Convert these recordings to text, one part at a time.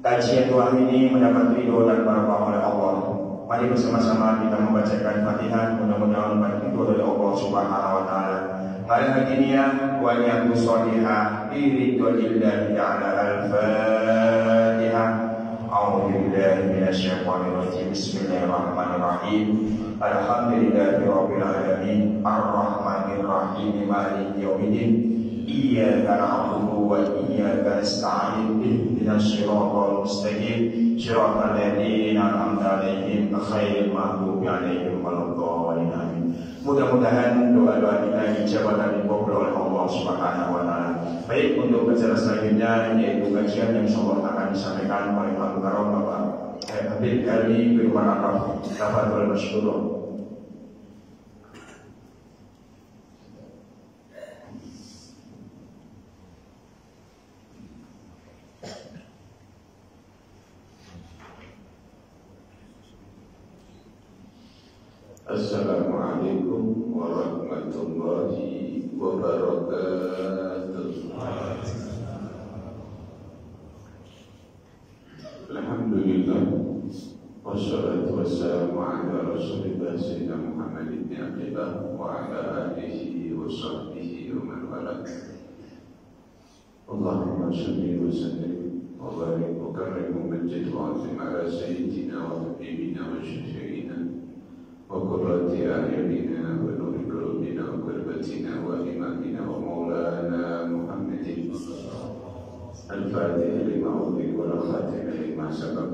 Kajian doa ini mendapat ridho dan barakah oleh Allah. Mari bersama-sama kita membacakan Fatihah, mudah-mudahan mendapat ridho dari Allah Subhanahu wa taala. Qala hadiniya wa niyatu sholihah bi ridwanillahi ta'ala. Al-Fatihah. A'udzu billahi minasyaitonir rajim. Bismillahirrahmanirrahim. Alhamdulillahirabbil alamin. Arrahmanir rahim. Maliki yaumiddin. Iyyaka na'budu wa iyyaka nasta'in. Ihdinas siratal mustaqim. Shiratal ladzina an'amta 'alaihim ghairil maghdubi 'alaihim waladdallin. Mudah-mudahan doa-doa kita dijawab dan dikabul oleh Allah Subhanahu wa taala. Baik, untuk acara selanjutnya yaitu kajian yang insyaallah akan disampaikan oleh Pak Mukarram Bapak Habib Gali bin Araf. Tafadhol masykurun. Assalamualaikum warahmatullahi wabarakatuh. Alhamdulillah, wassalatu wassalamu ala rasulillah sayyidina Muhammad ibn Abdillah wa ala alihi wa sahbihi wa man wala. Allahumma salli wa sallim wa barik wa karrim wa majid wa azim ala sayyidina wa habibina wa syafi'ina وقرة أعيننا ونور قلوبنا وقربتنا وإمامنا ومولانا محمد الفاتح لما أغلق والخاتم لما سبق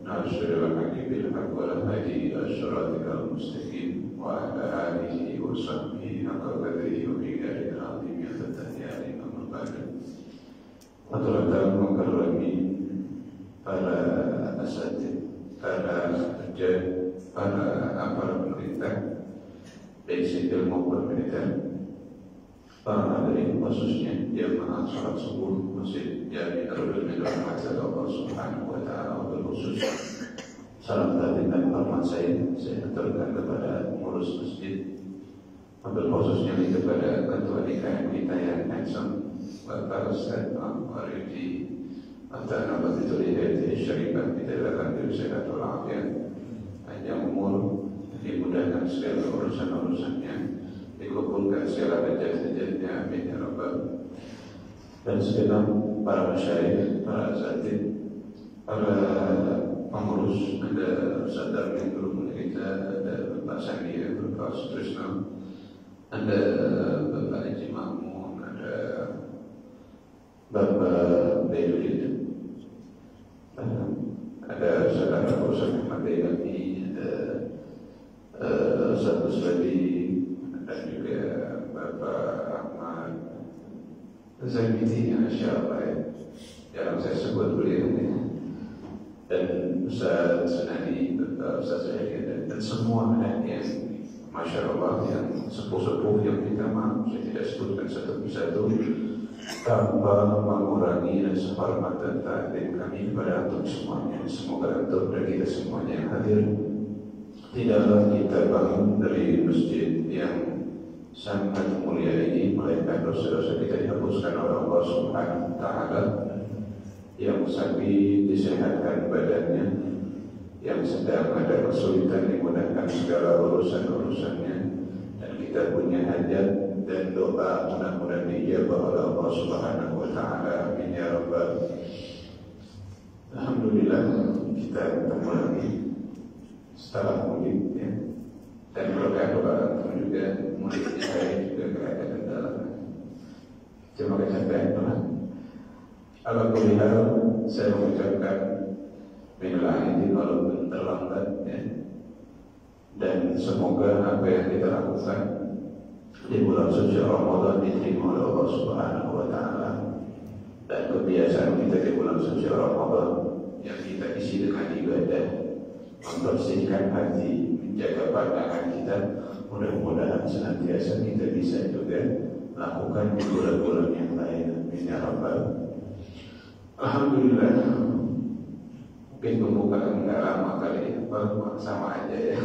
ناصر الحق بالحق والهادي إلى صراطك المستقيم وعلى آله وصحبه حق قدره ومقداره العظيم يا فتح يا إمام الباقر حضرات المكرمين para asatidz, para hujjah, para aparat pemerintah, baik sipil maupun militer, para hadirin khususnya jamaah salat subuh Masjid Jami Darul Ilmi dirahmati Allah Subhanahu wa taala. Khusus salam dan hormat saya aturkan kepada pengurus masjid, khususnya kepada ketua DKM kita yang handsome Bapak Ustaz Arifi Atta Nabatul Hidayah Syarifah, kita akan sehat walafiat, panjang umur, dimudahkan segala urusan-urusannya, dikabulkan segala hajat-hajatnya, amin ya rabbal. Dan segenap para masyayikh, para asatidz, para pengurus, ada Ustaz Darmin guru kita, ada Bapak Sandi, Bapak Sutrisno, ada Bapak Haji Mahmud, ada Bapak Bayrudin, ada saudara Ustaz Muhammad Bayrami, ada Ustaz Uswadi, dan juga Bapak Ahmad Zainiti, Masya Allah ya, jarang saya sebut beliau ini, dan Ustaz Sunani, Bapak Ustaz Zahid, dan semua yang Masya Allah yang sepuh-sepuh yang kita maaf, saya tidak sebutkan satu persatu tanpa mengurangi rasa hormat dan takdim kami kepada antum semuanya. Semoga antum dan kita semuanya yang hadir tidaklah kita bangun dari masjid yang sangat mulia ini melainkan dosa-dosa kita dihapuskan oleh Allah Subhanahu wa taala, yang sakit disehatkan badannya, yang sedang ada kesulitan dimudahkan segala urusan-urusannya, dan kita punya hajat dan doa mudah-mudahan dijabah oleh Allah Subhanahu wa taala, amin ya rabbal. Alhamdulillah kita ketemu lagi setelah mudik ya. Dan berkah doa juga mudiknya saya juga gak ada kendala, cuma kecapean teman. Alhamdulillah saya mengucapkan minal aidin walaupun terlambat ya. Dan semoga apa yang kita lakukan di bulan suci Ramadan diterima oleh Allah Subhanahu wa taala, dan kebiasaan kita di bulan suci Ramadan yang kita isi dengan ibadah, membersihkan hati, menjaga pandangan kita, mudah-mudahan senantiasa kita bisa juga lakukan di bulan-bulan yang lain, amin ya rabbal. Alhamdulillah, mungkin pembukaan enggak lama kali ya, sama aja ya.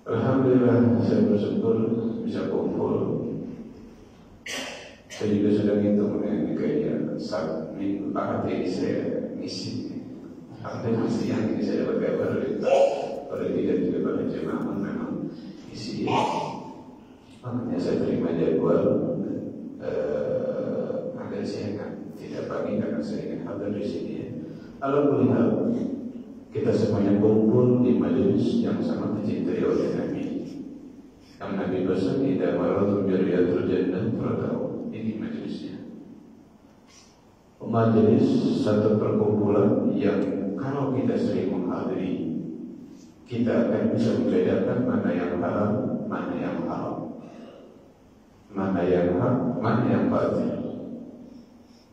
Alhamdulillah saya bersyukur bisa kumpul Saya juga sudah ngitung ini kayaknya saat minggu Ahad ini saya ngisi. Artinya mesti yang ini saya dapat kabar oleh tidak juga pada jemaah memang isi. Makanya saya terima jadwal agar saya tidak pagi karena saya ingin hadir di sini. Alhamdulillah kita semuanya kumpul di majelis yang sangat dicintai oleh Nabi. Yang Nabi pesan tidak marah riyadul jannah tertawa. Ini majelisnya. Majelis satu perkumpulan yang kalau kita sering menghadiri, kita akan bisa membedakan mana yang halal, mana yang haram, mana yang hak, mana yang batil,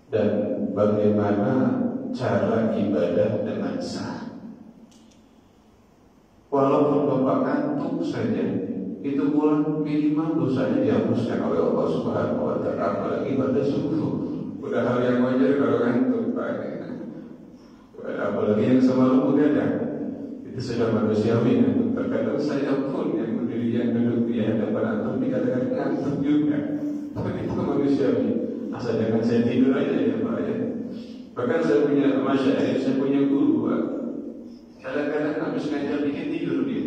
dan bagaimana cara ibadah dengan sah. Walaupun bapak ngantuk saja, itu pun minimal dosanya dihapuskan oleh Allah Subhanahu wa Ta'ala. Apalagi pada subuh, udah hal yang wajar kalau ngantuk Pak. Apalagi yang semalam begadang, itu sudah manusiawi. Terkadang saya pun yang berdiri yang duduk di hadapan antum ini kadang-kadang ngantuk juga. Tapi itu manusiawi. Asal jangan saya tidur aja ya Pak ya. Bahkan saya punya masyarakat, saya punya guru Pak. Kadang-kadang habis ngajar bikin tidur dia.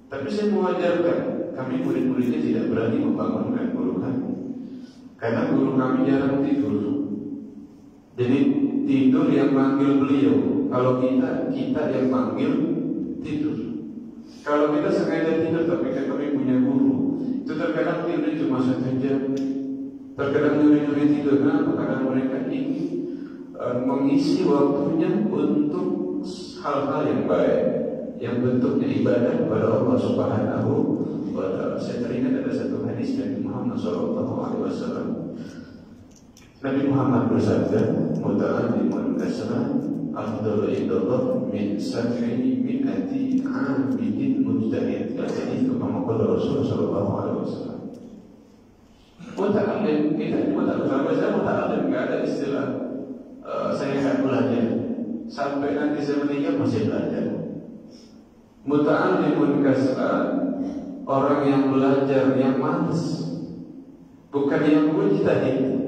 Tapi saya mengajarkan, kami murid-muridnya tidak berani membangunkan guru kami. Karena guru kami jarang tidur. Jadi tidur yang manggil beliau. Kalau kita yang manggil tidur. Kalau kita sengaja tidur tapi kan kami punya guru, itu terkadang tidur cuma 1 jam. Terkadang nyuri-nyuri tidur. Nah, karena mereka ingin mengisi waktunya untuk hal-hal yang baik, yang bentuknya ibadah kepada Allah Subhanahu wa Ta'ala. Saya teringat ada satu hadis dari Muhammad SAW. Nabi Muhammad bersabda, "Muta'allimun kasra afdalu indallah min sab'i mi'ati 'abidin mujtahid." Jadi itu kama qala Rasulullah sallallahu alaihi wasallam. Muta'allim, kita muta'allim, enggak ada istilah saya enggak belajar. Sampai nanti saya meninggal masih belajar. Muta'allimun kasra, orang yang belajar yang malas, bukan yang mujtahid.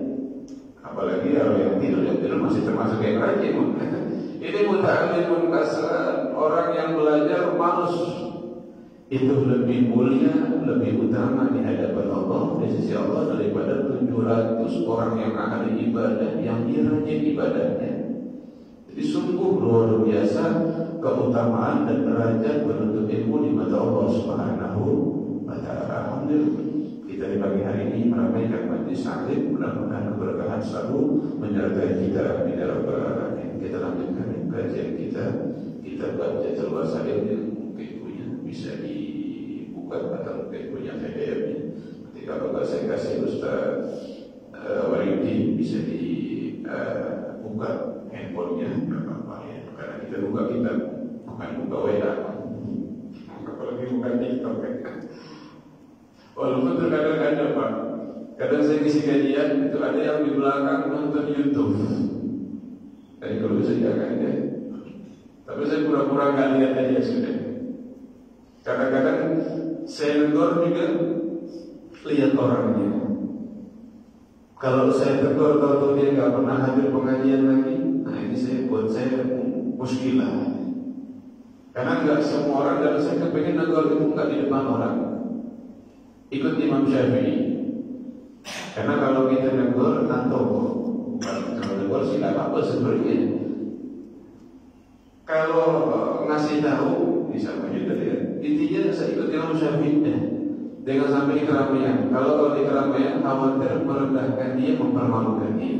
Apalagi kalau yang tidur masih termasuk yang rajin. Ini muta'allimun kasra, orang yang belajar malas. Itu lebih mulia, lebih utama di hadapan Allah, di sisi Allah daripada 700 orang yang ahli ibadah yang rajin ibadahnya. Jadi sungguh luar biasa keutamaan dan derajat penuntut ilmu di mata Allah Subhanahu wa Ta'ala. Alhamdulillah kita di pagi hari ini meramaikan majlis taklim. Mudah-mudahan keberkahan selalu menyertai kita di dalam berada. Kita lanjutkan kajian kita. Kita baca terluas saja yang mungkin punya bisa dibuka atau mungkin punya PDF-nya. Nanti kalau saya kasih Ustaz Waridi bisa dibuka handphonenya, nggak apa-apa ya. Karena kita buka kita bukan buka WA, apalagi bukan TikTok kan. Walaupun terkadang ada Pak, kadang saya ngisi kajian itu ada yang di belakang nonton YouTube. Jadi kalau bisa jangan ya. Tapi saya pura-pura nggak lihat aja sudah. Kadang-kadang saya negor juga lihat orangnya. Kalau saya tegur atau dia nggak pernah hadir pengajian lagi, nah ini buat saya muskilah. Karena nggak semua orang, dan saya kepengen negor itu nggak di depan orang. Ikut Imam Syafi'i. Karena kalau kita negor atau kalau negor sih nggak apa-apa sebenarnya. Kalau ngasih tahu bisa juga ya. Intinya saya ikut Imam Syafi'i deh. Jangan sampai di keramaian. Kalau di keramaian khawatir merendahkan dia, mempermalukan dia.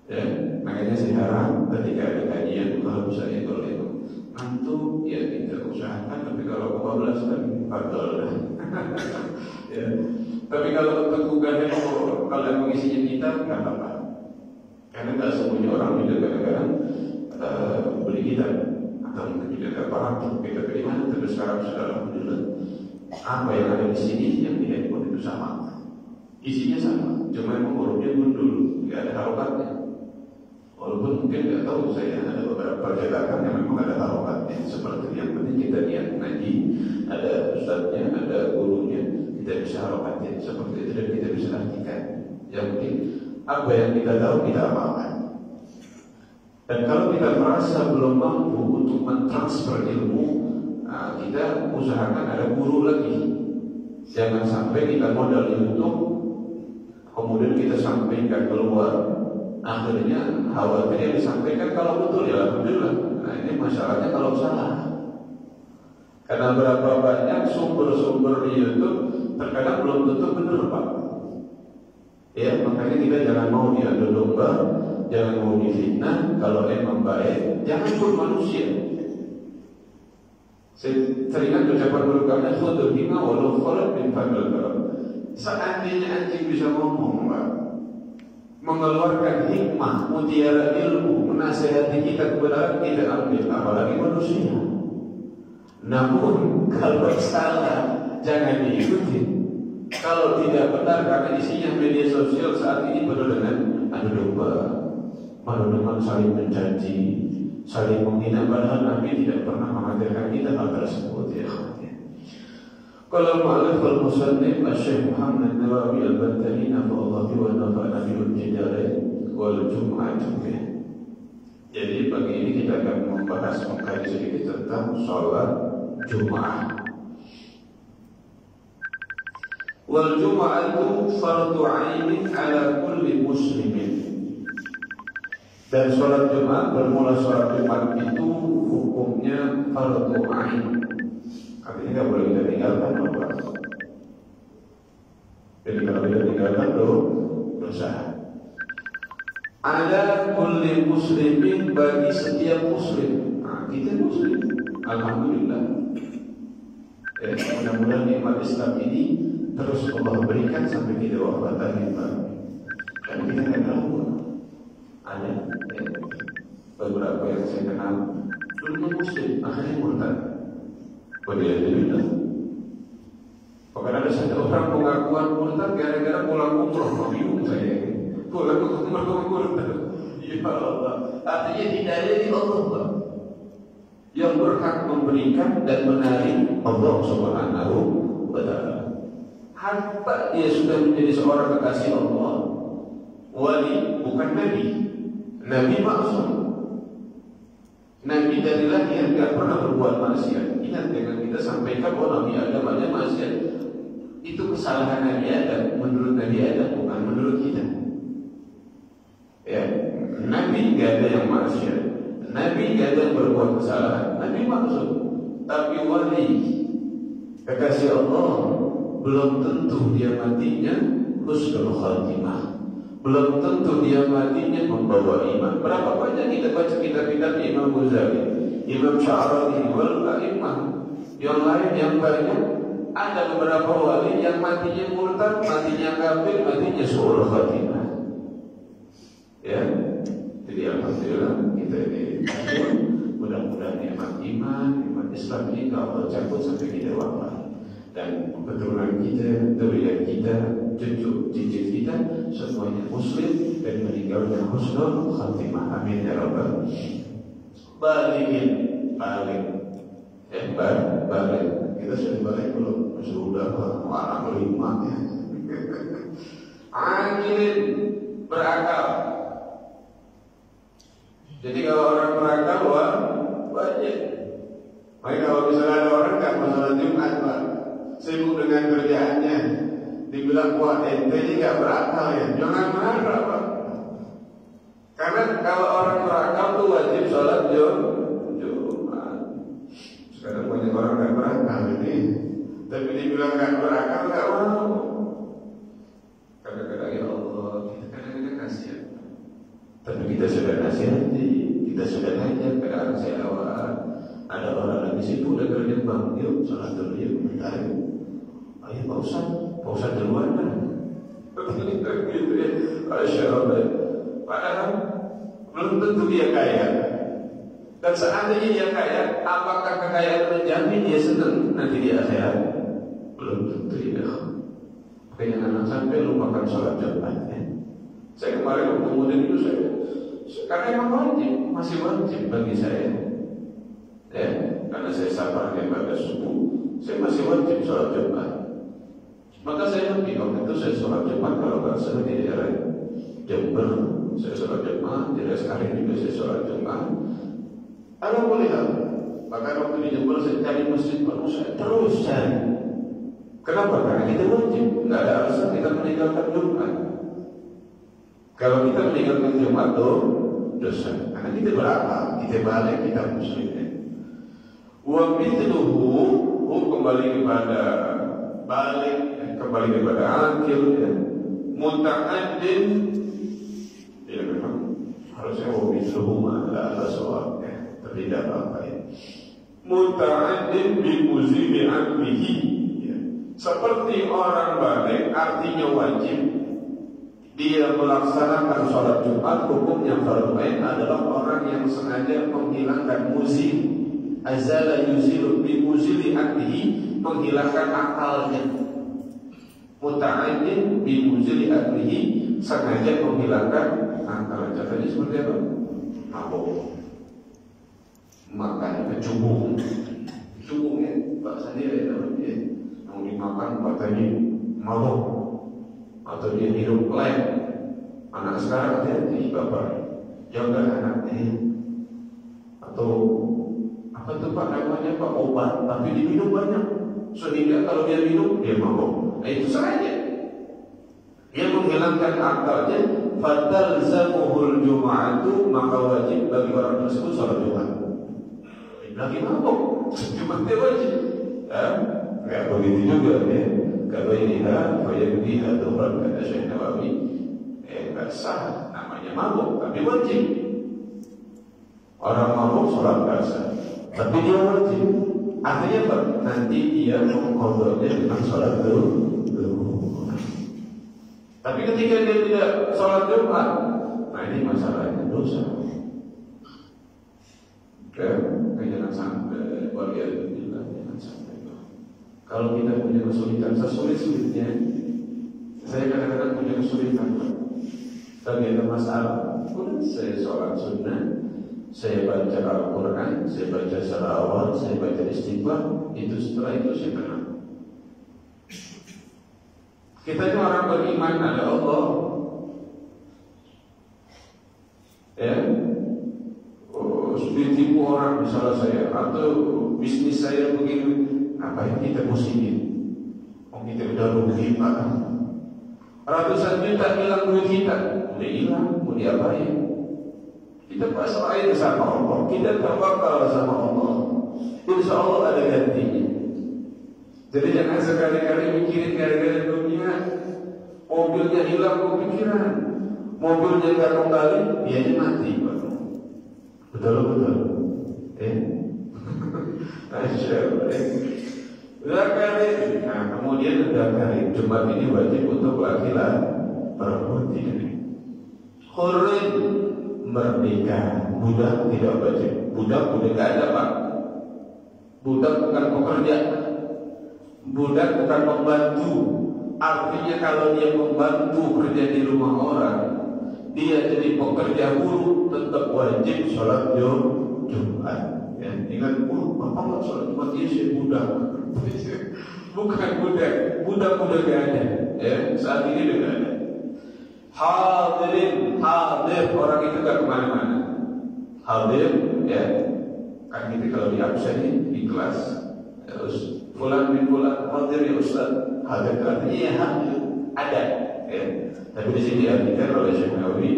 Ya, makanya saya harap ketika ada kajian kalau misalnya kalau itu ngantuk ya kita usahakan. Tapi kalau 15 kan fatal. Ya. Tapi kalau untuk tugasnya kalau yang mengisinya kita nggak apa-apa. Karena nggak semuanya orang juga kadang-kadang beli kita atau mungkin juga nggak paham kita bagaimana. Tapi sekarang sudah alhamdulillah apa yang ada di sini yang di handphone itu sama, isinya sama, cuma memang hurufnya gundul, nggak ada harokatnya. Walaupun mungkin nggak tahu saya ada beberapa percetakan yang memang ada harokatnya. Seperti yang penting kita lihat ngaji, ada ustadznya, ada gurunya, kita bisa harokatin seperti itu dan kita bisa artikan. Yang penting apa yang kita tahu kita amalkan. Dan kalau kita merasa belum mampu untuk mentransfer ilmu, kita usahakan ada guru lagi. Jangan sampai kita modal YouTube, kemudian kita sampaikan keluar, akhirnya khawatir yang disampaikan kalau betul ya alhamdulillah. Nah ini masalahnya kalau salah. Karena berapa banyak sumber-sumber di YouTube terkadang belum tentu benar Pak. Ya makanya kita jangan mau diadu domba, jangan mau difitnah. Kalau emang baik, jangan pun manusia. Saya teringat ucapan guru kami, "Khudhima walau khalat min fadl." Seandainya anjing bisa ngomong, Pak, mengeluarkan hikmah, mutiara ilmu, menasihati kita kebenaran, kita ambil, apalagi manusia. Namun kalau salah jangan diikuti. Kalau tidak benar karena isinya media sosial saat ini penuh dengan adu domba, penuh dengan saling mencaci, saling menghina, padahal Nabi tidak pernah mengajarkan kita hal tersebut ya. Kalau mu'allif al-musannif Syekh Muhammad Nawawi al-Bantahi nafa'allahu wa nafa'ana bil jidarain wal jum'atin. Jadi pagi ini kita akan membahas mengkaji sedikit tentang sholat Jum'ah. Wal jum'atu fardu 'ainin 'ala kulli muslimin. Dan sholat Jumat, bermula sholat Jumat itu hukumnya fardu 'ain. Artinya nggak boleh kita tinggalkan, Bapak. Jadi kalau kita tinggalkan dosa. Ada kulli muslimin, bagi setiap muslim. Nah, kita muslim, alhamdulillah. Mudah-mudahan nikmat Islam ini terus Allah berikan sampai kita wafat akhir. Dan kita nggak tahu. Ada beberapa yang saya kenal dulu muslim, akhirnya murtad. Alhamdulillah. Bahkan ada satu orang pengakuan murtad gara-gara pulang umroh, bingung saya. Pulang umroh murtad. Ya Allah. Artinya tidak ada di Allah, Pak. Yang berhak memberikan dan menarik Allah Subhanahu wa Ta'ala. Harta dia sudah menjadi seorang kekasih Allah, wali bukan nabi. Nabi maksum. Nabi dari lahir tidak pernah berbuat maksiat. Ingat dengan kita sampaikan bahwa Nabi Adam aja maksiat. Itu kesalahan Nabi Adam menurut Nabi Adam, bukan menurut kita. Ya, Nabi tidak ada yang maksiat. Nabi tidak ada yang berbuat kesalahan. Nabi maksum. Tapi wali kekasih Allah belum tentu dia matinya husnul khatimah. Belum tentu dia matinya membawa iman. Berapa banyak kita baca kitab-kitab Imam Ghazali, Imam Sya'rani, wal a'immah yang lain yang banyak. Ada beberapa wali yang matinya murtad, matinya kafir, matinya su'ul khatimah. Ya, jadi alhamdulillah kita ini mudah-mudahan nikmat iman, nikmat Islam ini Allah cabut sampai kita wafat. Dan keturunan kita, zuriat kita, cucu cicit kita semuanya muslim dan meninggalkan husnul khatimah. Amin ya rabbal alamin. Balik. Kita sudah balik belum? Sudah warna kelima ya. Angin berakal. Jadi kalau orang berakal wajib. Maka kalau misalnya ada orang tak masalah Jumat, Pak, sibuk dengan kerjaannya, dibilang wah ente ini gak berakal ya, jangan marah Pak. Karena kalau orang berakal tuh wajib sholat Jumat. Sekarang banyak orang gak berakal ini, tapi dibilang gak berakal gak mau. Kadang-kadang ya Allah, kita kadang-kadang kasihan. Tapi kita sudah nasihati, kita sudah ngajak. Kadang-kadang saya awal ada orang lagi sibuk udah kerja, bang, yuk sholat dulu yuk, bentar yuk. Ayo Pak Ustaz duluan kan? Gitu ya, Masya Allah. Padahal belum tentu dia kaya. Dan seandainya dia kaya, apakah kekayaan menjamin dia senang nanti di akhirat? Belum tentu ya. Makanya jangan sampai lupakan sholat Jumat ya. Saya kemarin kemudian itu saya karena emang wajib, masih wajib bagi saya. Ya, karena saya sabarnya pada subuh, saya masih wajib sholat Jumat. Maka saya pergi, waktu itu saya sholat Jumat kalau nggak salah di daerah Jember. Saya sholat Jumat, di daerah sekarang juga saya sholat Jumat. Ada boleh hal. Bahkan waktu di Jember saya cari masjid baru, saya terus cari. Kenapa? Karena kita wajib, nggak ada alasan kita meninggalkan Jumat. Kalau kita meninggalkan Jumat itu dosa. Karena kita beramal, kita balik, kita muslim. Wa mithluhu, kembali kepada balik, kembali kepada akhir, ya. Muta'addin, ya memang harusnya wa mithluhu adalah soal, ya. Tapi tidak apa-apa, ya. Muta'addin bimuzimi amrihi, ya. Seperti orang balik, artinya wajib. Dia melaksanakan sholat Jumat, hukumnya fardu ain adalah orang yang sengaja menghilangkan muzim. Azala yuzilu bi muzili aklihi, menghilangkan akalnya. Muta'addin bi muzili aklihi, sengaja menghilangkan akalnya. Contohnya seperti apa? Mabuk, makan kecubung. Cubungnya bahasa dia namanya, mau dimakan katanya mabuk. Atau dia hidup lain. Anak sekarang hati-hati bapak, jaga anaknya. Atau apa tuh Pak namanya Pak, obat tapi diminum banyak, sehingga kalau dia minum dia mabuk. Nah itu saja. Dia menghilangkan akalnya. Fatalzamuhul Jum'atu, maka wajib bagi orang tersebut sholat Jumat. Lagi mabuk, Jumatnya wajib. Kayak begitu juga ya. Kalau ini fayabdiha dhuhran, kata Syekh Nawawi, nggak sah, namanya mabuk, tapi wajib. Orang mabuk sholat nggak sah, tapi dia wajib. Artinya apa? Nanti dia mengkodoknya dengan sholat dulu. Tapi ketika dia tidak sholat Jumat, nah ini masalahnya dosa. Jangan sampai waliyadzubillah, jangan sampai. Kalau kita punya kesulitan, sesulit-sulitnya, saya kadang-kadang punya kesulitan, tapi ada masalah. Saya sholat sunnah, saya baca Al-Quran, saya baca salawat, saya baca istighfar, itu setelah itu saya tenang. Kita ini orang beriman ada Allah, ya. Sudah tipu orang misalnya saya, atau bisnis saya begini. Apa yang kita muslimin? Kita udah rugi Pak. Ratusan juta hilang duit kita, udah hilang, mau diapain? Kita pasrahin sama Allah, kita tawakal sama Allah. Insya Allah ada gantinya. Jadi jangan sekali-kali mikirin gara-gara dunia, mobilnya hilang kepikiran, mobilnya nggak kembali, dia mati Pak. Betul. Zakari. Nah kemudian zakari, Jumat ini wajib untuk laki-laki, perempuan tidak. Hurrin, merdeka, budak tidak wajib. Budak gak ada Pak. Budak bukan pekerja, budak bukan pembantu. Artinya kalau dia membantu kerja di rumah orang, dia jadi pekerja buruh, tetap wajib sholat Jumat. Ya, ingat, bapak nggak sholat Jumat, dia sih budak. Bukan budak gak ada. Ya, saat ini udah gak ada. Hadir, orang itu gak kemana-mana. Hadir, ya. Kan kita kalau di absen di kelas, terus fulan bin fulan hadir ya Ustaz. Hadir artinya ya hadir, ada. Ya. Tapi di sini diartikan oleh Syekh Nawawi,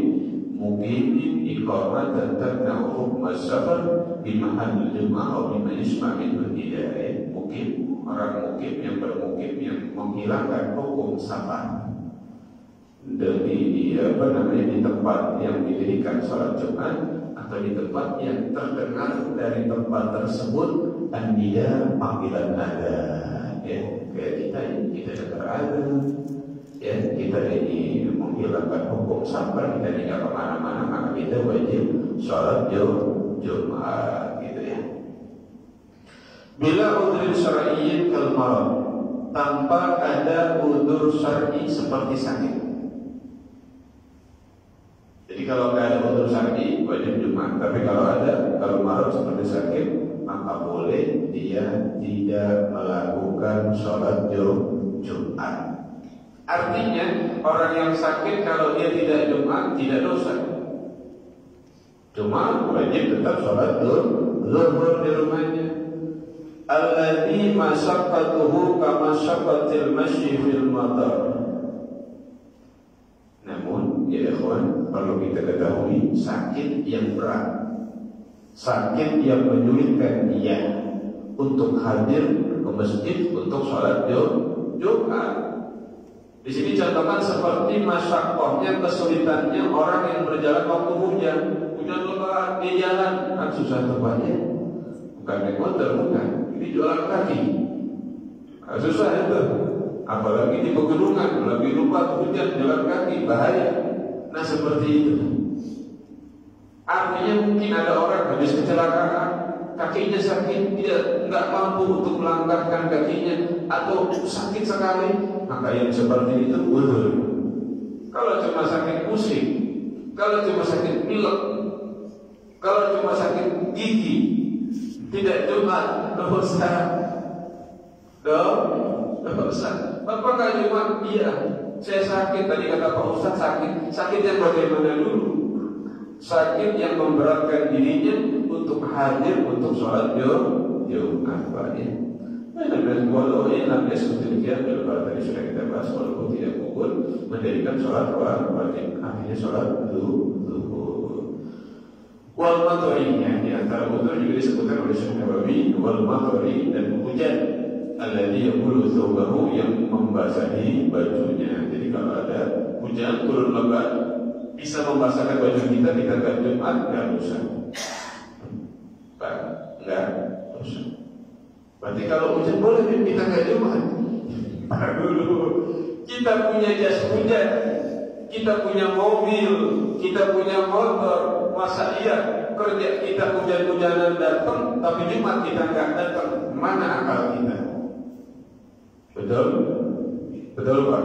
muqimin iqamah dan tanawum masafar di mahal jemaah atau di majlis min hidayah. Mukim, orang mukim yang bermukim yang menghilangkan hukum safar dari di tempat yang didirikan sholat Jumat atau di tempat yang terdengar dari tempat tersebut dia panggilan ada, ya kayak kita ini kita dengar ada, ya kita ini menghilangkan hukum safar, kita ini nggak kemana-mana, maka kita wajib sholat Jumat gitu ya. Bila udhur syar'iyyin kal marad, tanpa ada udhur syar'i seperti sakit. Jadi kalau nggak ada udhur syar'i wajib Jumat, tapi kalau marad seperti sakit, maka boleh dia tidak melakukan sholat Jumat. Artinya orang yang sakit kalau dia tidak Jumat tidak dosa. Cuma wajib tetap sholat zuhur di rumahnya. Alladzi masyaqqatuhu kama syaqqatil masyi fil matar. Namun ya ikhwan, perlu kita ketahui sakit yang berat, sakit yang menyulitkan dia untuk hadir ke masjid untuk sholat Jumat. Di sini contohkan seperti masyaqqahnya, kesulitannya orang yang berjalan waktu hujan lebat di jalan, kan susah tempatnya. Bukan naik motor, bukan. Ini jualan kaki. Susah itu. Apalagi di pegunungan, lebih lupa hujan jalan kaki, bahaya. Nah seperti itu. Artinya mungkin ada orang habis kecelakaan, kakinya sakit, tidak mampu untuk melangkahkan kakinya, atau sakit sekali, maka yang seperti itu uzur. Kalau cuma sakit pusing, kalau cuma sakit pilek, kalau cuma sakit gigi, tidak Jumat, dosa. Dosa. Bapak nggak Jumat? Iya, saya sakit. Tadi kata Pak Ustaz sakit. Sakitnya bagaimana dulu? Sakit yang memberatkan dirinya untuk hadir untuk sholat Jumat, Pak ya. Dan walau ilam seperti demikian, kalau tadi sudah kita bahas, walaupun tidak gugur mendirikan sholat wajib, akhirnya sholat zuhur. Wal maturinya di antara utur juga disebutkan oleh Syekh Nawawi, wal maturi dan hujan alladhi yaqulu thawbahu, yang membasahi bajunya. Jadi kalau ada hujan turun lebat bisa membasahkan baju kita nggak Jumat, nggak dosa. Nggak dosa. Berarti kalau hujan boleh kita nggak Jumat. Dulu kita punya jas hujan, kita punya mobil, kita punya motor. Masa iya kerja kita hujan-hujanan datang, tapi Jumat kita nggak datang? Mana akal kita? Betul? Betul Pak?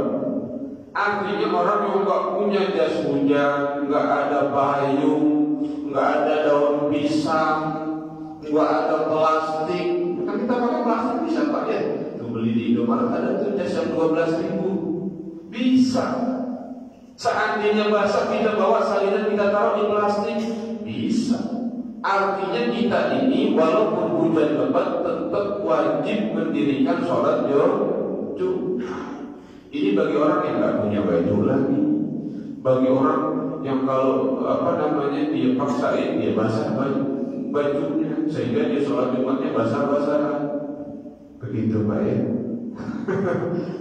Artinya orang yang nggak punya jas hujan, nggak ada payung, nggak ada daun pisang, nggak ada plastik. Kan kita pakai plastik bisa Pak ya? Tuh beli di Indomaret ada tuh jas yang 12.000. Bisa. Seandainya basah kita bawa salinan kita taruh di plastik, bisa. Artinya kita ini walaupun hujan lebat tetap wajib mendirikan sholat Jumat. Ini bagi orang yang nggak punya baju lagi, bagi orang yang kalau dia paksain dia basah bajunya sehingga dia sholat Jumatnya basah-basahan. Begitu Pak ya.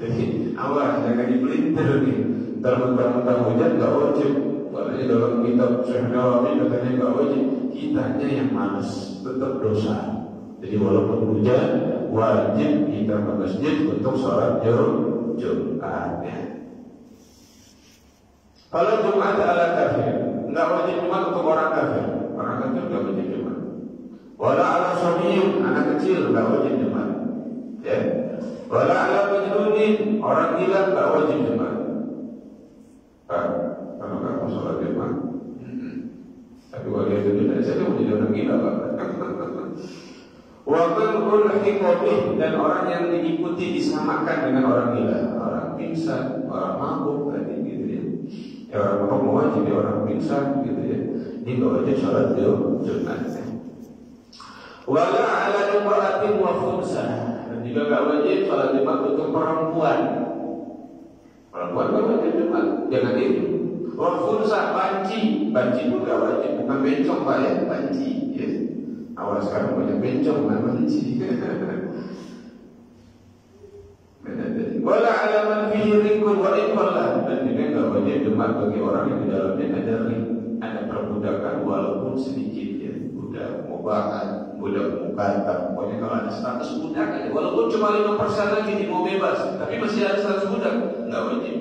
Jadi awas jangan dipelintir nih. Mentang-mentang hujan nggak wajib. Makanya dalam kitab Syekh Nawawi katanya nggak wajib. Kitanya yang malas, tetap dosa. Jadi walaupun hujan, wajib kita ke masjid untuk sholat Jumat. Kalau Jumat ala kafir, nggak wajib Jumat untuk orang kafir. Orang kafir nggak wajib Jumat. Wala ala sabiyyun, anak kecil nggak wajib Jumat. Ya. Wala ala majnunin, orang gila nggak wajib Jumat. Kalau nggak mau sholat Jumat, tapi bagi Indonesia saya mau jadi orang gila Pak. Waqul hikmah, dan orang yang diikuti disamakan dengan orang gila, orang pingsan, orang mabuk tadi gitu ya. Ya orang mabuk mau wajib ya orang pingsan gitu ya. Ini nggak wajib sholat Jumat. Wala ala imra'atin wa khumsah, dan juga nggak wajib sholat Jumat untuk perempuan. Perempuan nggak wajib Jumat, jangan itu. Wa khumsah, banci pun nggak wajib, bukan bencong Pak ya, banci ya. Awas sekarang banyak bencong dan banci. Wala ala man fihi rikun wa iqallah, dan juga nggak wajib Jumat bagi orang yang di dalamnya ada perbudakan walaupun sedikit ya. Budak mubahan, budak mukatab, pokoknya kalau ada status budak aja, walaupun cuma 5% lagi di mau bebas, tapi masih ada status budak, nggak wajib.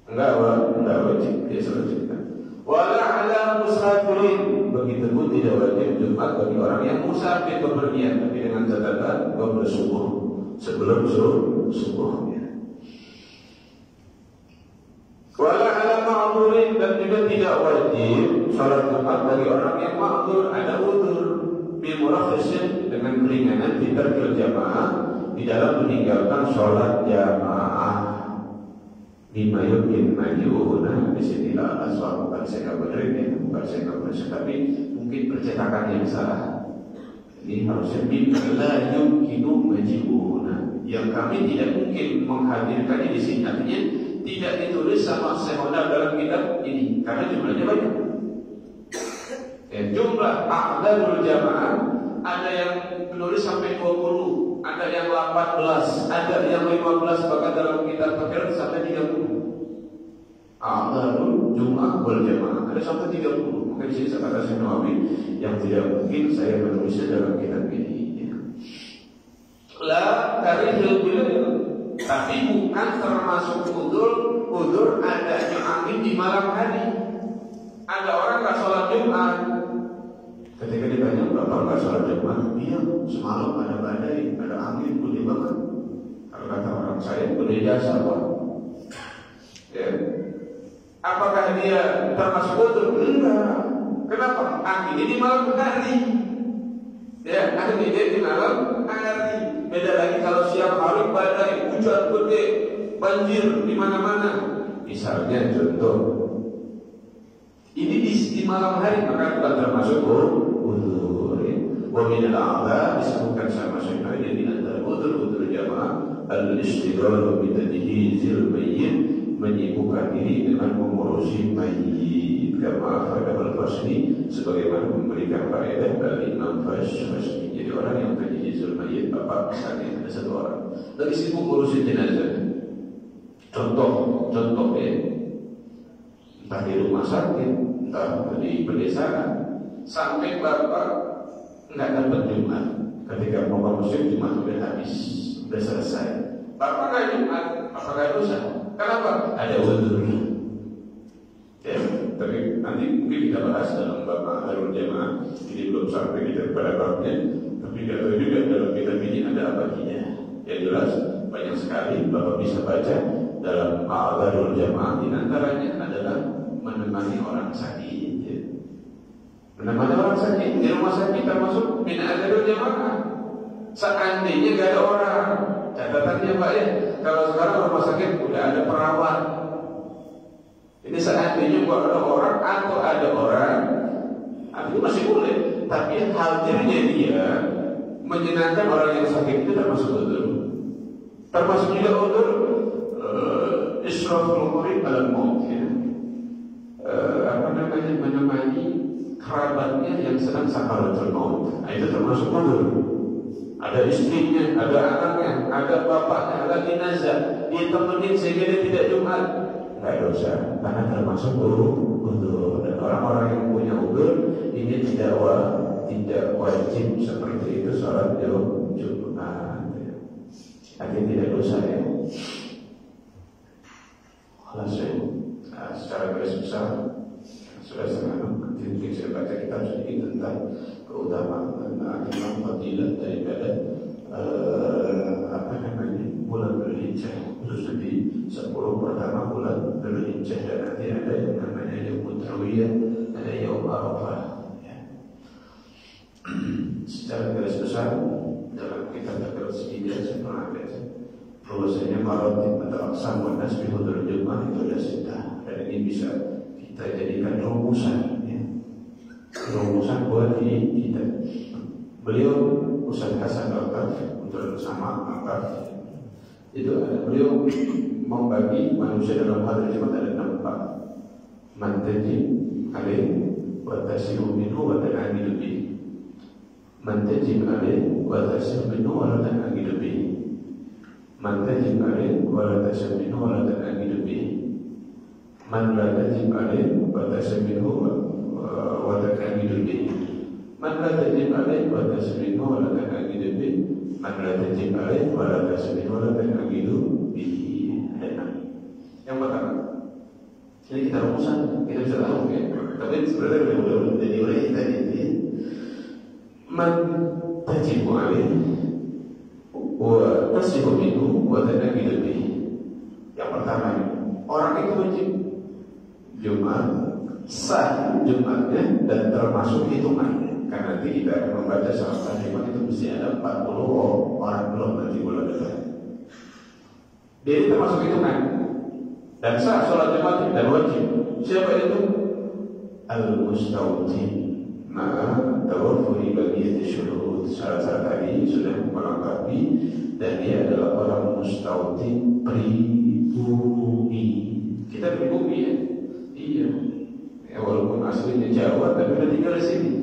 Enggak wajib dia selanjutnya. Wala ala musafirin, begitu pun tidak wajib Jumat bagi orang yang musafir bepergian, tapi dengan catatan qabla subuh, sebelum subuhnya. Wala ala ma'dhurin, dan juga tidak wajib salat Jumat bagi orang yang ma'dzur, ada udzur bil murakhisin, dengan keringanan tidak berjamaah di dalam meninggalkan salat jamaah. Mimma yumkin majuhuna di sini lah asal bukan saya benerin ya, bukan saya benerin, tapi mungkin percetakan yang salah. Ini harusnya mimma la yumkinu majuhuna, yang kami tidak mungkin menghadirkannya di sini. Artinya tidak ditulis sama sehonar dalam kitab ini karena jumlahnya banyak. Jumlah a'dadul jamaah ada yang menulis sampai 20, ada yang 18, ada yang 15, bahkan dalam kitab fikih sampai 30. A'dadul jumlah wal jamaah ada sampai 30. Maka di sini saya kata Syekh Nawawi yang tidak mungkin saya menulisnya dalam kitab ini. La karihil bilal, tapi bukan termasuk udur adanya angin di malam hari. Ada orang nggak sholat Jumat. Ketika ditanya, Bapak nggak sholat Jumat? Iya, semalam ada badai, ada angin, boleh banget. Kalau kata orang saya, boleh jasa Pak. Ya. Apakah dia termasuk udur? Enggak. Kenapa? Angin ini di malam hari. Ya, angin ini di malam hari. Beda lagi kalau siang hari badai, hujan gede, banjir di mana-mana. Misalnya contoh, ini di malam hari maka bukan termasuk udzur. Wa min al-a'la disebutkan sama Syekh Nawawi di antara udzur jamaah al-ishtighalu bi tajhizil mayyit, menyibukkan diri dengan mengurusi mayit. Kama pada al-Fasli sebagaimana memberikan faedah dari Imam Fasli. Jadi orang yang tajhizul mayyit, bapak misalnya ada satu orang lagi sibuk ngurusin jenazah. Contoh ya, entah di rumah sakit, entah di pedesaan, sampai bapak nggak dapat Jumat. Ketika mau musim Jumat sudah habis, sudah selesai. Bapak nggak Jumat, apakah dosa? Kenapa? Ada udzur. Ya, tapi nanti mungkin kita bahas dalam bab Harul Jamaah. Ini belum sampai kita pada babnya, tapi kita tahu juga dalam kitab ini ada apa baginya. Yang jelas banyak sekali bapak bisa baca dalam Harul Jamaah. Di antaranya adalah menemani orang sakit. Menemani orang sakit di rumah sakit termasuk min adzarul jamaah. Seandainya gak ada orang, catatannya Pak ya, kalau sekarang rumah sakit udah ada perawat. Ini seandainya gak ada orang atau ada orang, itu masih boleh. Tapi hadirnya dia menyenangkan orang yang sakit itu termasuk udzur. Termasuk juga udzur israful murid al maut ya. Menemani kerabatnya yang sedang sakaratul maut. Itu termasuk udzur. Ada istrinya, ada anaknya, ada bapaknya, ada jenazah, dia temenin sehingga dia tidak Jumat, nggak dosa, karena termasuk udzur. Dan orang-orang yang punya udzur ini tidak wajib seperti itu sholat Jumat. Artinya tidak dosa ya. Secara garis besar sudah sangat mungkin saya baca kitab sedikit tentang keutamaan Imam Fadilah daripada bulan Dzulhijjah, khusus di 10 pertama bulan Dzulhijjah, dan nanti ada yang namanya Yaumut Tarwiyah, ada Yaum Arafah ya. Secara garis besar dalam kitab terkait sedikit saya pernah baca bahwasanya maratib atau aqsam wa nasbi hudul Jumat itu ada sita, dan ini bisa kita jadikan rumusan ya. Rumusan buat di kita. Beliau Ustaz Hasan Al-Qaf untuk bersama Al-Qaf itu ada, beliau membagi manusia dalam hari Jumat ada 4. Mantajib alaih wa tasiru minhu wa tan'amidu bihi. Mantajib alaih wa tasiru minhu wa tan'amidu bihi. Man tajib alaih wa la tasab minhu wa la tan'amidu bihi. Man la tajib alaih wa tasab minhu wa tan'amidu bihi. Man la tajib alaih wa tasab minhu wa la tan'amidu bihi. Man la tajib alaih wa la tasab minhu wa la tan'amidu bihi. Yang pertama, ini kita rumusan, kita bisa tahu ya. Tapi sebenarnya udah diurai tadi ya. Man tajib alaih wa tasihu minhu wa tan'amidu bihi. Yang pertama, orang itu wajib Jumat, sah Jumatnya dan termasuk hitungannya. Karena nanti kita akan membaca salat Jumat itu mesti ada 40 orang belum nanti bulan depan. Dia itu termasuk hitungan dan sah sholat Jumat dan wajib. Siapa itu? Al-mustawtin ma'a tawafuri bagiyati syurut. Syarat-syarat tadi sudah melengkapi, dan dia adalah orang mustawtin, pribumi. Kita pribumi ya? Iya. Ya, walaupun aslinya Jawa tapi udah tinggal di sini.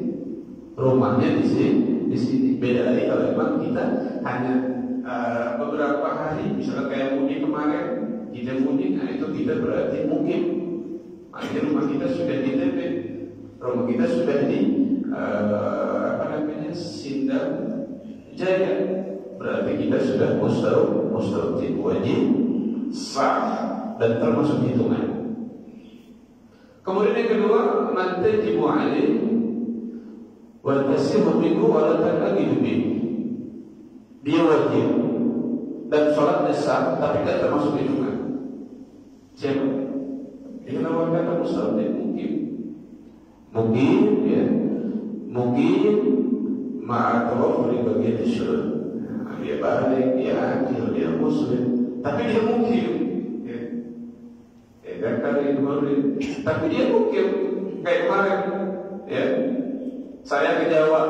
Rumahnya di sini. Beda lagi kalau memang kita hanya beberapa hari, misalnya kayak mudik kemarin, kita mudik, nah itu kita berarti mungkin akhirnya rumah kita sudah di TP, rumah kita sudah di Sindang Jaya, berarti kita sudah mustawtin, wajib, sah, dan termasuk hitungan. Kemudian yang kedua, man tajibu alaihi wa tasihu minhu wa la tanagidu bihi. Dia wajib dan sholatnya sah, tapi tidak termasuk hitungan. Siapa? Dia namanya kata mustawtin, mungkin ya, mungkin ma'atawafuri bagian syurut. Dia balik, dia akil, dia muslim, tapi dia mungkin ya kan kali kemarin, tapi dia mungkin kayak kemarin ya, saya ke Jawa,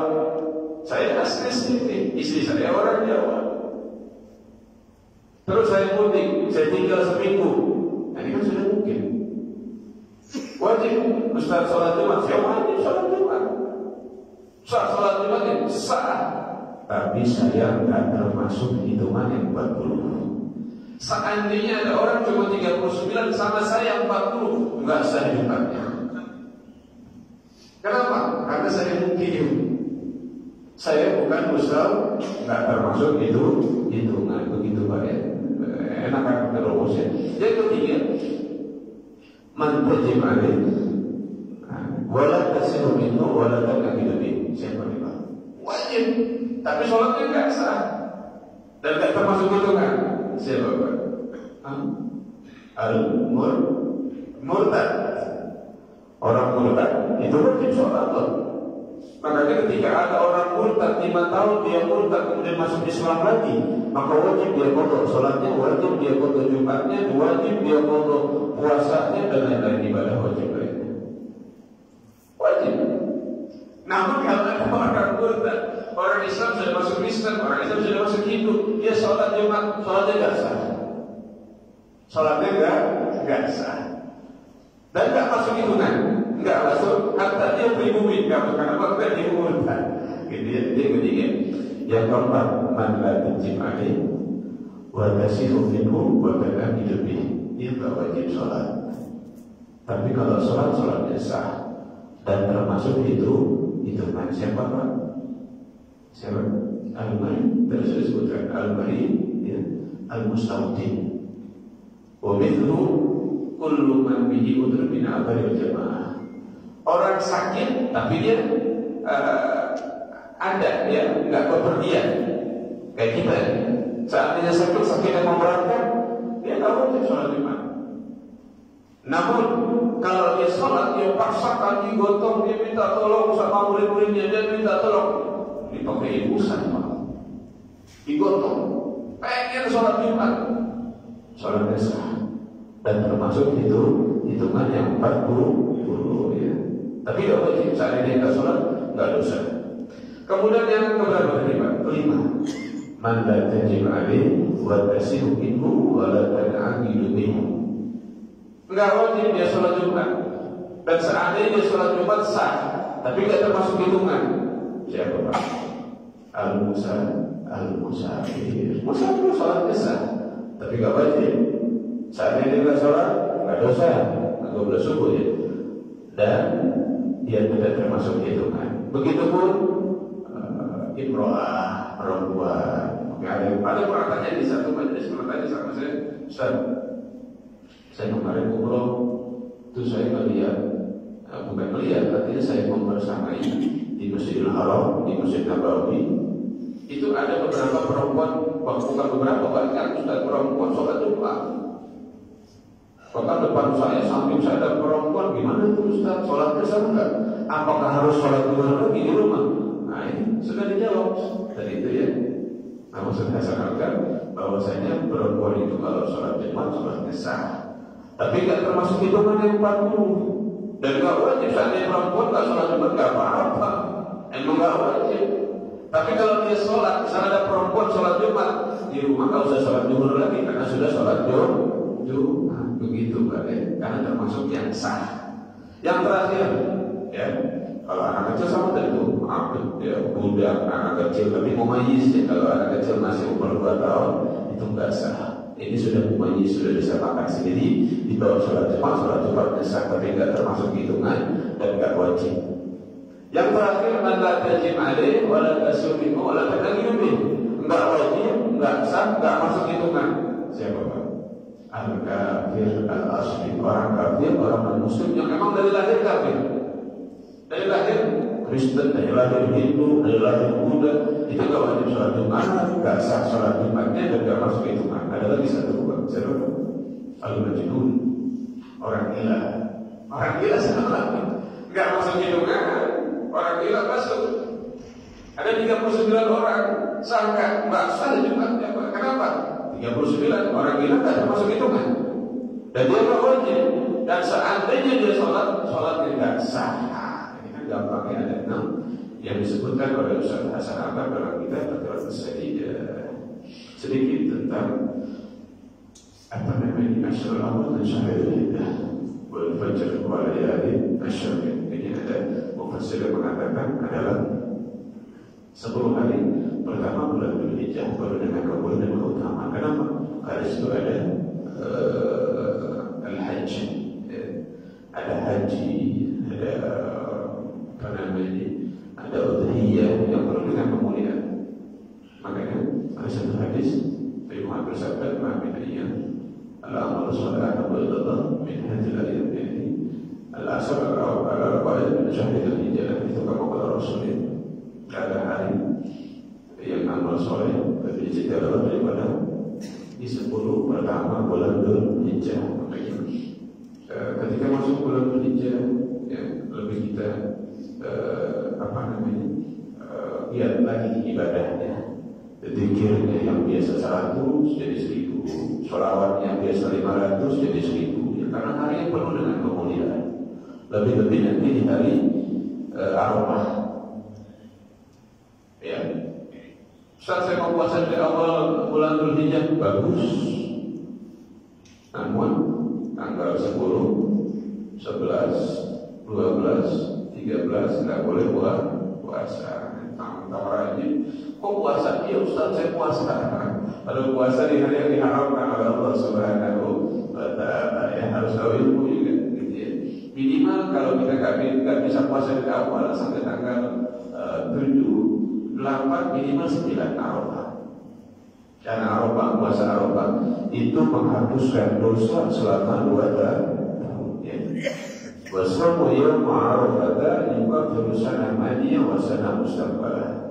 saya asli sini, istri saya orang Jawa, terus saya mudik, saya tinggal seminggu, nah ini kan sudah mungkin wajib Ustaz sholat Jumat, saya wajib sholat Jumat, sah sholat Jumat itu sah, tapi saya nggak termasuk hitungan yang 40. Seandainya ada orang cuma 39 sama saya 40, nggak sah Jumatnya. Kenapa? Karena saya mungkin, saya bukan Ustaz, nggak termasuk itu hitungan. Begitu Pak ya. Enak kan pakai rumusnya. Yang ketiga, man tajib alaihi wala tasiru minhu wala tanagidu bihi. Siapa nih Pak? Wajib, tapi sholatnya nggak sah dan nggak termasuk hitungan. Siapa Pak? Al-murtad. Orang murtad itu wajib sholat loh. Makanya ketika ada orang murtad 5 tahun dia murtad kemudian masuk Islam lagi, maka wajib dia qadha sholatnya, wajib dia qadha Jumatnya, wajib dia qadha puasanya dan lain-lain ibadah wajib lainnya. Wajib. Namun kalau ada orang murtad, orang Islam sudah masuk Kristen, orang Islam sudah masuk Hindu, dia sholat Jumat, sholatnya nggak sah. Sholatnya nggak sah. Dan nggak masuk hitungan, nggak masuk. Kata dia pribumi, nggak karena apa dia murtad. Gitu ya, dia ketiga. Yang keempat, man la tajib alaihi wa tasihu minhu wa tanagidu bihi. Dia nggak wajib sholat, tapi kalau sholatnya sah dan termasuk hitungan. Siapa Pak? Siapa? Al-Mari. Tadi sudah disebutkan Al-Mari, ya. Al-Mustawtin. Wa mithlu kullu man bihi udhr min abaril jamaah. Orang sakit tapi dia ada, dia nggak kepergian kayak kita. Saatnya sakit yang memberatkan, dia nggak wajib sholat Jumat. Namun kalau dia sholat, dia paksakan, digotong, dia minta tolong sama murid-muridnya, dia minta tolong, dipakai ibusan Pak, digotong, pengen sholat Jumat, sholatnya sah dan termasuk hitungan yang 40 ya. Tapi tidak wajib, saat dia nggak sholat nggak dosa. Kemudian yang keberapa tadi Pak? Kelima, man la tajib alaihi wa tasihu minhu wa la tanagidu bihi. Enggak wajib dia sholat Jumat, dan seandainya dia sholat Jumat sah, tapi tidak termasuk hitungan. Siapa Pak? Al-musafir. Musafir sholatnya sah, tapi nggak wajib. Saatnya dia nggak sholat, nggak dosa, nggak boleh subuh ya. Dan dia tidak termasuk hitungan. Begitupun imro'ah, perempuan. Ada orang tanya di satu majelis, orang tanya sama saya, Ustaz, saya kemarin umroh, itu saya melihat, bukan melihat, artinya saya membersamai di Masjidil Haram, di Masjid Nabawi. Itu ada beberapa perempuan, bukan beberapa, banyak Ustaz perempuan sholat Jumat. Bahkan depan saya, samping saya ada perempuan, gimana itu Ustaz, sholatnya sah enggak? Apakah harus sholat dua lagi di rumah? Nah ini sudah dijawab tadi itu ya. Nah maksud saya sarankan bahwasanya perempuan itu kalau sholat Jumat sholatnya sah, Tapi nggak termasuk hitungan yang 40. Dan nggak wajib, seandainya perempuan nggak sholat Jumat nggak apa-apa, emang nggak wajib. Tapi kalau dia sholat, misalnya ada perempuan sholat Jumat di rumah, nggak usah sholat zuhur lagi karena sudah sholat Jumat. Begitu Pak, karena termasuk yang sah. Yang terakhir, ya, kalau anak kecil sama tentu, ya, budak, anak kecil tapi mumayyiz ya. Kalau anak kecil masih umur 2 tahun itu nggak sah. Ini sudah mumayyiz, sudah bisa makan sendiri, dibawa sholat Jumat sah, tapi nggak termasuk hitungan dan nggak wajib. Yang terakhir, anda tajim alaih, wala tasuminu, wala tadagiyumin. Nggak wajib, nggak sah, nggak masuk hitungan. Siapa Pak? Al-kafir al-asli, orang kafir, orang non-muslim yang memang dari lahir kafir, dari lahir Kristen, dari lahir Hindu, dari lahir Buddha, itu nggak wajib sholat Jumat, nggak sah sholat Jumatnya, dan nggak masuk hitungan. Ada lagi satu Pak, siapa? Al-majnun, orang gila. Orang gila sama nggak masuk hitungan. Orang gila masuk. Ada 39 orang sah nggak sah Jumatnya Pak. Kenapa? 39 orang gila nggak termasuk hitungan. Dan dia nggak wajib. Dan seandainya dia sholatnya nggak sah. Ini kan gampangnya ada 6 yang disebutkan oleh Ustaz Hasan Abbas dalam kitab Fathul Sajdah. Sedikit tentang apa namanya Asyrul Awal dan Syahrul Hiddah wal Fajr wal Layali Ashr. Ini ada mufassir yang mengatakan adalah 10 hari pertama bulan Dzulhijjah, baru dengan kemuliaan dan keutamaan. Kenapa? Karena itu ada al-hajj, ada haji, ada apa namanya, ada udhiyah yang perlu dengan kemuliaan. Makanya ada satu hadis Nabi Muhammad bersabda, "Ma'min ayyam al-amal salihah wa min hadhil ayyam ini al-asr al-arba'in min syahr Dzulhijjah." Itu kata Rasulullah, ada hari yang amal soleh lebih istiqamah daripada di 10 pertama bulan Dzulhijjah. Ketika masuk bulan Dzulhijjah, ya, lebih kita lihat lagi ibadahnya, zikirnya yang biasa 100 jadi 1000, sholawat yang biasa 500 jadi 1000, ya, karena hari yang penuh dengan kemuliaan. Lebih-lebih nanti di hari Arafah. Ya, saat saya mau puasa dari awal bulan Dzulhijjah bagus, namun tanggal 10, 11, 12, 13 nggak boleh buat puasa. Tawar aja, kok puasa? Iya Ustaz, saya puasa. Padahal puasa di hari yang diharamkan oleh Allah Subhanahu wa Ta'ala. Ya, harus tahu ilmu juga, gitu ya. Minimal kalau kita nggak bisa puasa dari awal sampai tanggal 7, 8, minimal 9 Arafah. Karena Arafah, puasa Arafah itu menghapuskan dosa selama 2 tahun. Ya. Wasamu yawma Arafah yukaffiru sanah madiyah wa sanah mustaqbalah.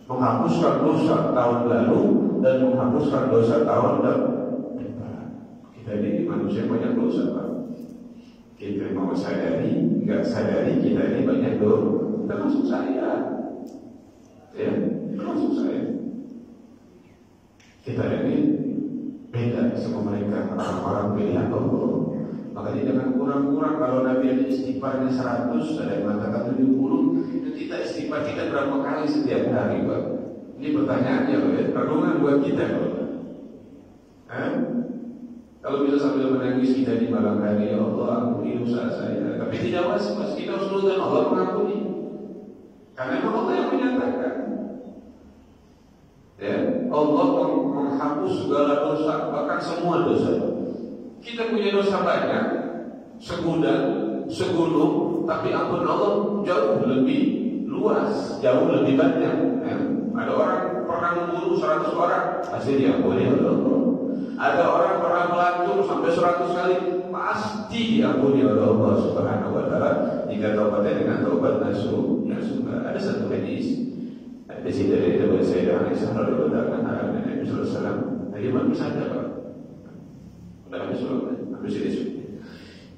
Menghapuskan dosa tahun lalu dan menghapuskan dosa tahun depan. Kita ini manusia banyak dosa Pak. Kita mau sadari, nggak sadari kita ini banyak dosa. Termasuk saya, ya, termasuk saya. Kita ini beda sama mereka, orang-orang pilihan Allah. Makanya jangan kurang-kurang. Kalau Nabi ada istighfarnya 100, ada yang mengatakan 70, itu kita istighfar kita berapa kali setiap hari Pak? Ini pertanyaannya Pak, ya? Renungan buat kita Pak. Kalau bisa sambil menangis kita di malam hari, ya Allah ampuni dosa saya. Tapi tidak was-was, kita harus dengan Allah mengampuni. Karena memang Allah yang menyatakan. Ya, Allah menghapus segala dosa, bahkan semua dosa. Kita punya dosa banyak, segudang, segunung, tapi ampun Allah jauh lebih luas, jauh lebih banyak. Ya. Ada orang pernah membunuh 100 orang, pasti diampuni oleh Allah. Ada orang pernah melacur sampai 100 kali, pasti diampuni oleh Allah Subhanahu wa Ta'ala jika taubatnya dengan taubat nasuh. Ada satu hadis dari Abu Sayyidah Aisyah radhiyallahu anha, Nabi sallallahu alaihi wasallam, tadi bagus saja Pak. Udah habis ini.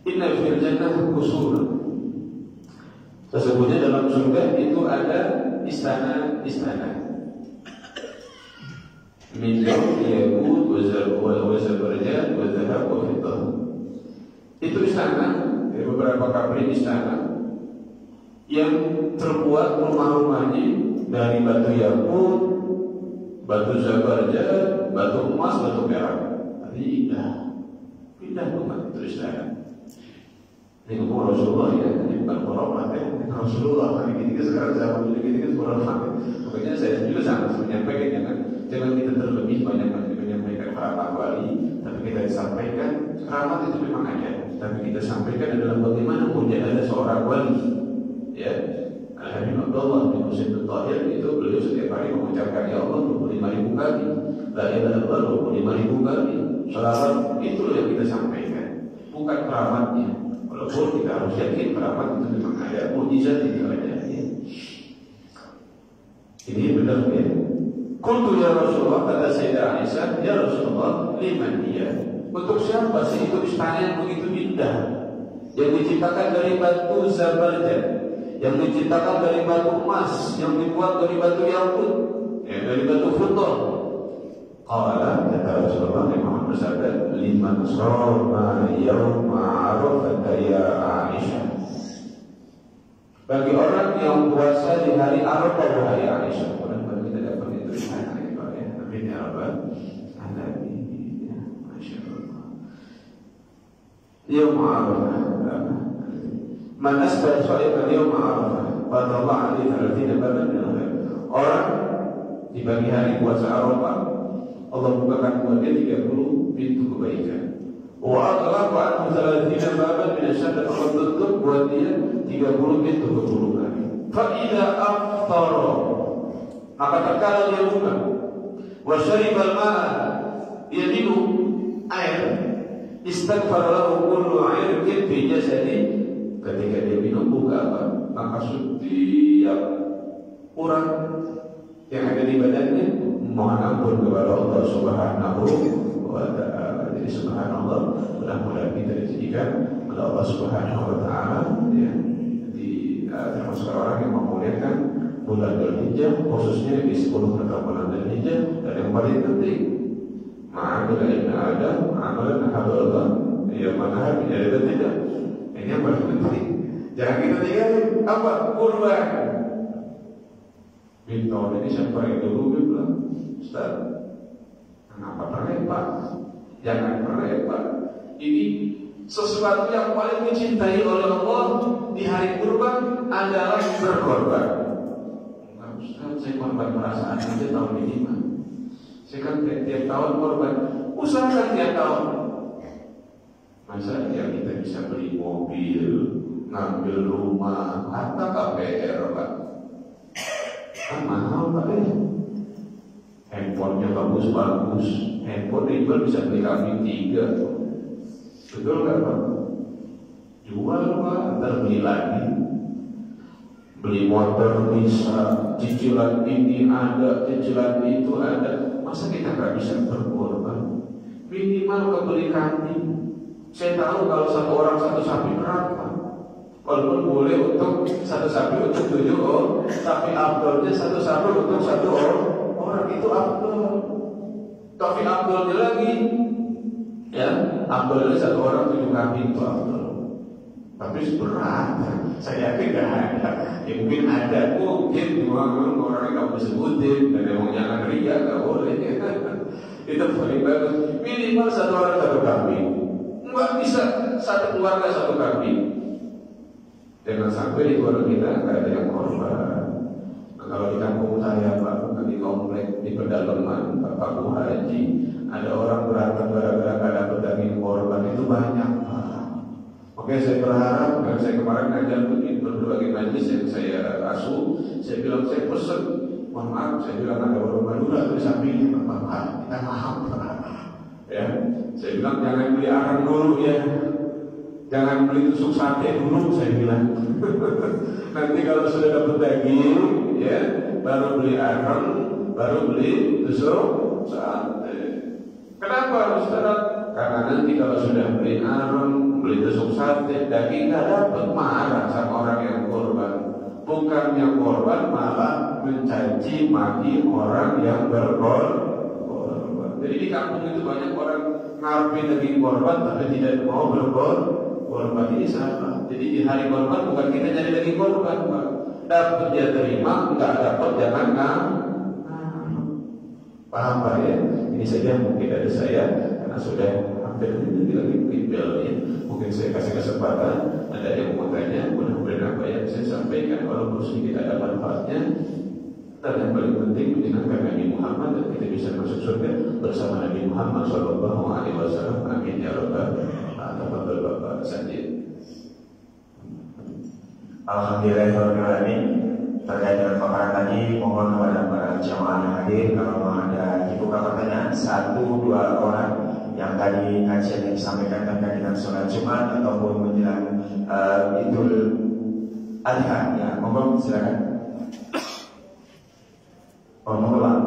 Inna fil jannah qusur. Sesungguhnya dalam surga itu ada istana-istana. Min yaqut wa zabarjad wa dhahab wa fiddah. Itu istana, beberapa kabrin istana yang terbuat rumah-rumahnya dari batu yakut, batu zabarjad, batu emas, batu perak. Tadi pindah rumah itu istana. Ini ngomong Rasulullah ya, ini bukan khurafat ya, ini Rasulullah. Ini sekarang zaman dulu ini khurafat. Pokoknya saya juga sangat menyampaikan jangan kita terlebih banyak menyampaikan keramat wali, tapi kita sampaikan keramat itu memang ada. Tapi kita sampaikan adalah bagaimana punya ada seorang wali, ya. Al-Habib Abdullah bin Husain Al-Tahir itu beliau setiap hari mengucapkan ya Allah 25.000 kali, la ilaha illallah 25.000 kali. Salawat itu yang kita sampaikan, bukan keramatnya. Walaupun kita harus yakin keramat itu memang ada, mukjizat itu ada. Ya. Ini benar ya. Qultu ya Rasulullah, kata Sayyidah Aisyah, ya Rasulullah, liman dia? Untuk siapa sih itu istana yang begitu indah, yang diciptakan dari batu zabarjad, yang diciptakan dari batu emas, yang dibuat dari batu yakut, dari batu futur? Qala, kata Rasulullah Muhammad bersabda, liman shoma yawma arafah ya Aisyah. Bagi orang yang puasa di hari Arafah wahai Aisyah. Mudah-mudahan kita dapat itu di sana ya Pak ya. Amin ya rabbal alamin. Masyaallah. Yaum Arafah. Man asbah sha'iman yaum Arafah, fadallah alaihi 30 baban min al-khair. Orang di pagi hari puasa Arafah, Allah bukakan buat dia 30 pintu kebaikan. Wa aghlaqa anhu 30 baban min asyarr, dan Allah tutup buat dia 30 pintu keburukan. Fa idza aftara, maka tatkala dia buka, wa syaribal ma'a, dia minum air, istaghfar lahu kullu 'irqin fi jasadi. Ketika dia minum buka apa? Maka setiap orang yang ada di badannya mohon ampun kepada Allah Subhanahu wa ta'ala. Jadi subhanallah, mudah-mudahan kita dijadikan oleh Allah Subhanahu wa ta'ala ya, termasuk orang yang memuliakan bulan Dzulhijjah, khususnya di 10 bulan Dzulhijjah. Dan yang paling penting, ma'amila inna adam amalan haballah ya manahab ya tidak. Ini yang paling penting. Jangan kita tinggalin apa? Kurban. Bin tahun ini siapa yang dulu bilang, Ustaz, kenapa repot? Jangan repot. Ini sesuatu yang paling dicintai oleh Allah di hari kurban adalah berkorban. Enggak Ustaz, saya korban perasaan aja tahun ini mah. Saya kan tiap tahun korban. Usahakan tiap tahun. Masa ya kita bisa beli mobil, ngambil rumah, harta KPR Pak. Kan mahal Pak ya. Handphonenya bagus-bagus, handphone dijual bisa beli kambing 3. Betul nggak Pak? Jual Pak, ntar beli lagi. Beli motor bisa, cicilan ini ada, cicilan itu ada. Masa kita nggak bisa berkorban? Minimal kebeli kambing. Saya tahu kalau satu orang satu sapi berapa. Walaupun boleh untuk satu sapi untuk 7 orang, tapi afdolnya satu sapi untuk 1 orang itu afdol. Tapi afdolnya lagi, ya afdolnya 1 orang 7 kambing itu afdol. Tapi berat, saya yakin nggak ada. Ya mungkin ada, mungkin orang yang kamu sebutin dan emang jangan ria, nggak boleh. Itu paling bagus. Minimal 1 orang 1 kambing. Nggak bisa 1 keluarga 1 kambing. Jangan sampai di keluarga kita nggak ada yang korban. Nah, kalau di kampung saya Pak, di komplek di pedalaman Pak Bu Haji, ada orang berantem gara-gara nggak dapat daging korban itu banyak Pak. Oke, saya berharap, karena saya kemarin ngajar berbagai majlis yang saya asuh, saya bilang saya pesen, mohon maaf, saya bilang ada warung Madura di sampingnya Pak, kita maaf Pak. Ya, saya bilang jangan beli arang dulu ya, jangan beli tusuk sate dulu, saya bilang. Nanti kalau sudah dapat daging, ya, baru beli arang, baru beli tusuk sate. Kenapa Ustaz? Karena nanti kalau sudah beli arang, beli tusuk sate, daging nggak dapat, marah sama orang yang korban. Bukan yang korban, malah mencaci maki orang yang berkorban. Jadi di kampung itu banyak orang ngarepin daging korban tapi tidak mau berkorban. Korban ini sama. Jadi di hari korban bukan kita nyari lagi korban, Pak. Dapat dia terima, enggak dapat jangan paham Pak ya? Ini saja mungkin dari saya karena sudah hampir lagi mungkin belnya. Mungkin saya kasih kesempatan ada yang mau tanya, mudah-mudahan apa yang saya sampaikan walaupun sedikit ada manfaatnya. Dan yang paling penting menyenangkan Nabi Muhammad dan kita bisa masuk surga bersama Nabi Muhammad Sallallahu Alaihi Wasallam. Amin ya Rabbal Alamin. Bapak saja. Alhamdulillahirobbilalamin. Terkait dengan paparan tadi, mohon kepada para jamaah yang hadir kalau ada dibuka pertanyaan 1-2 orang yang tadi kajian yang disampaikan terkait dengan sholat Jumat ataupun menjelang Idul Adha, ya monggo silakan. Oh, monggo Pak.